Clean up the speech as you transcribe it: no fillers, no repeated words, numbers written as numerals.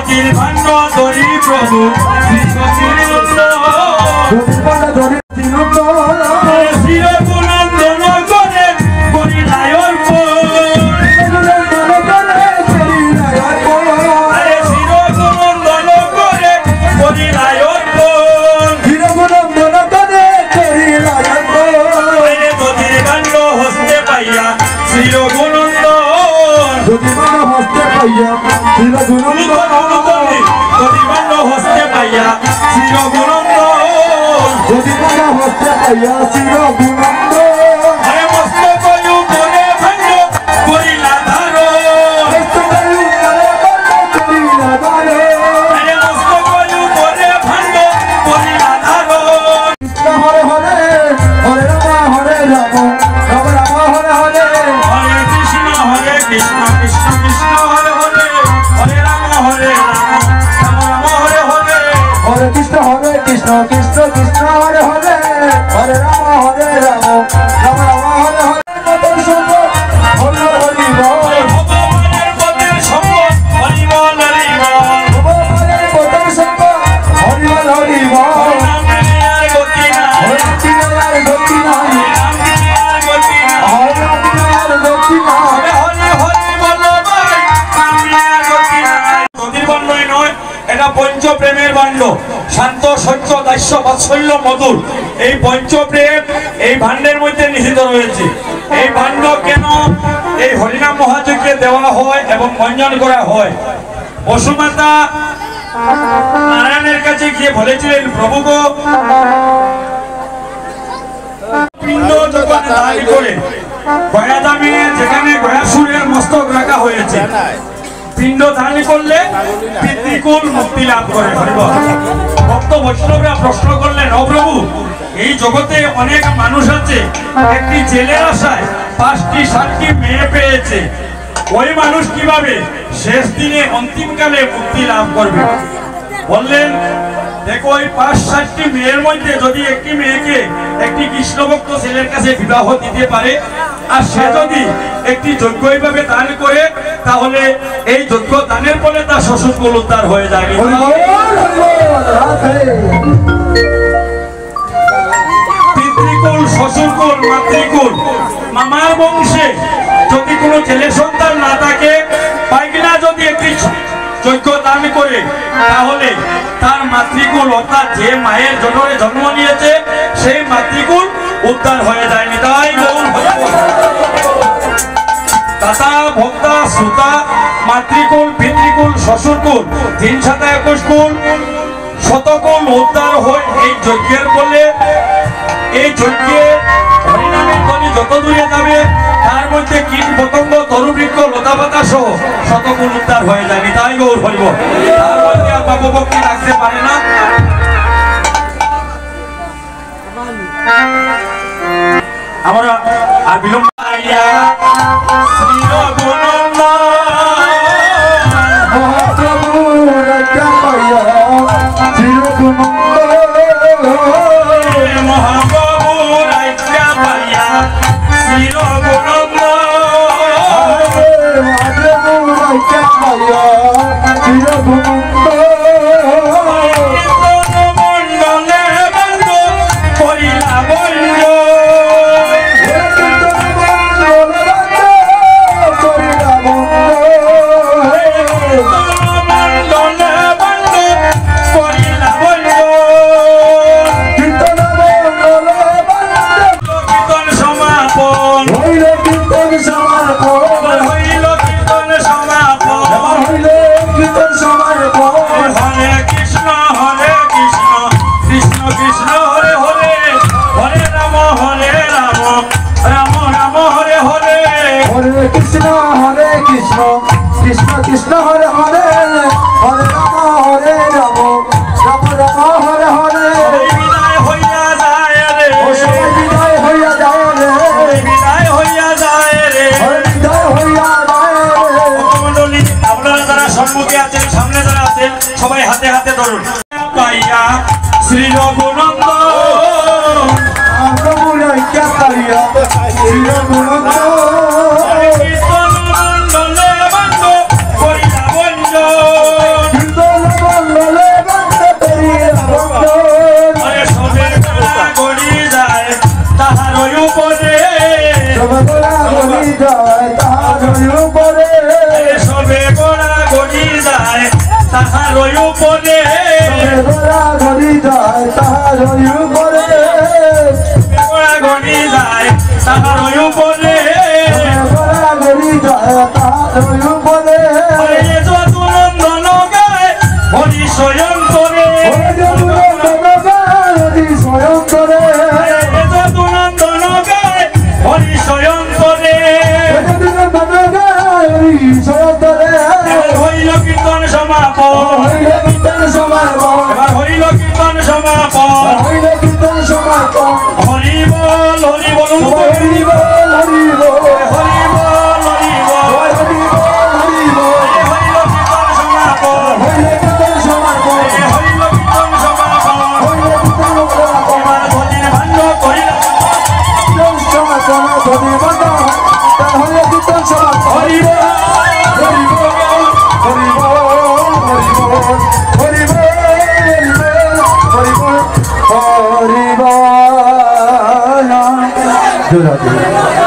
জ্যোতির ভাণ্ড ধরি প্রভু শ্রী সচিনন্দ শিরগুণন্দন করে করিলাই অর্পণ শিরগুণন্দন করে করিলাই অর্পণ জ্যোতির ভাণ্ড হস্তে পাইয়া শিরগুণন্দন হস্তে পাইয়া প্রতিবন্ধ হস্তে পাইয়া চিরগুণন্দ হরে মস্তক উপরে ভাণ্ড করিলা ধারণ হরে মস্তক উপরে ভাণ্ড করিলা ধারণ হরে হরে হরে রাম হরে রাম রাম রাম হরে হরে হরে কৃষ্ণ কৃষ্ণ কৃষ্ণ হরে হরে হরে রাম হরে রাম রাম রাম হরে হরে হরে কৃষ্ণ কৃষ্ণ কৃষ্ণ হরে হরে হরে রাম হরে রাম রাম রাম হরে হরে হরি হরি বল ভগবানের পদের সম্পদ হরি বল হরি বল ভগবানের পদের সম্পদ হরি বল হরি বল নাম আর গতি নাই গতি নাই গতি নাই আর গতি নাই আর গতি নাই হরি হরি বল ভাই আর গতি নাই নদীর বন্যই নয় এটা পঞ্চপ্রেমের বাণ্ড শান্ত সহ্য দাস্য বাৎসল্য মধুর এই পঞ্চপ্রেম এই ভাণ্ডের মধ্যে নিহিত রয়েছে এই ভাণ্ড কেন এই হরিনাম মহাযজ্ঞে দেওয়া হয় এবং মঞ্জন করা হয় বসুমাতা নারায়ণের কাছে গিয়ে বলেছিলেন প্রভু গো পিণ্ড যখন দান করে গয়া দামে যেখানে গয়াসুরের মস্তক রাখা হয়েছে পিণ্ড দান করলে পিতৃকুল মুক্তি লাভ করে ভক্ত বৈষ্ণবরা প্রশ্ন করলেন ও প্রভু এই জগতে অনেক মানুষ আছে একটি জেলের আশায় 5টি 7টি মেয়ে পেয়েছে ওই মানুষ কিভাবে শেষ দিনে অন্তিমকালে মুক্তি লাভ করবে বললেন দেখো ওই 5-7টি মেয়ের মধ্যে যদি একটি মেয়েকে একটি কৃষ্ণভক্ত ছেলের কাছে বিবাহ দিতে পারে আর সে যদি একটি যজ্ঞ এইভাবে দান করে তাহলে এই যজ্ঞ দানের ফলে তার শ্বশুরকুল উদ্ধার হয়ে যায় পিতৃকুল শ্বশুরকুল মাতৃকুল মামার বংশে যদি কোনো ছেলে সন্তান না থাকে পাইকিনা যদি একটি যজ্ঞ দান করে তাহলে তার মাতৃকুল অর্থাৎ যে মায়ের জন্মে জন্ম নিয়েছে সেই মাতৃকুল উদ্ধার হয়ে যায়নি তাই দাতা ভক্তা শ্রোতা মাতৃকুল পিতৃকুল শ্বশুরকুল 3-7-21 কুল শতকুল উদ্ধার হয় এই যজ্ঞের ফলে এই যজ্ঞে হরিনামের ধ্বনি যত দূরে যাবে তার মধ্যে কীট পতঙ্গ তরুবৃক্ষ লতাপাতা সহ শতকুল উদ্ধার হয়ে যায়নি তাই গৌর হরিব তার মধ্যে আর বাবুভক্তি রাখতে পারে না আমরা আর বিলম্ব Krishna Krishna Hare Hare Hare Rama Hare Rama Rama Rama Hare Hare বিদায় হইয়া যায় রে ও সবাই বিদায় হইয়া যায় রে বিদায় হইয়া যায় রে বিদায় হইয়া যায় রে মণ্ডলী আপনারা যারা সম্মুখে আছেন সামনে যারা আছেন সবাই হাতে হাতে ধরুন পাইয়া শ্রী রঘুনন্দ আমরা বলাই কে পাইয়া শ্রী রঘুনন্দ কীর্তন মণ্ডলে বন্ধ করিলা বন্ধ কীর্তন যায় তাহার উপরে গোড়া গড়ি যায় তাহার উপরে গোড়া গড়ি যায় তাহার উপরে গোড়া গড়ি যায় তাহার উপরে যদু নন্দন গায় হরি স্বয়ং করে যদু নন্দন গায় হরি স্বয়ং করে যদু নন্দন গায় হরি স্বয়ং করে যদু নন্দন গায় হরি স্বয়ং করে হইল কীর্তন সমাপন হইল কীর্তন সমাপন এবার হইল কীর্তন সমাপন হইল কীর্তন সমাপন হরি বল হরি বল হরি বল হরি বল হরি বল হরি বল হরি বল হরি বল হইল কীর্তন সমাপন হইল কীর্তন সমাপন হইল কীর্তন সমাপন হইল কীর্তন সমাপন এবার ধনির ভাণ্ড করিল কীর্তন সমাপন ধনি বন্ধ তার হইল কীর্তন সমাপন হরি বল হরি বল হরি বল হরি বল হরি বল হরি বল হরি বল হরি বল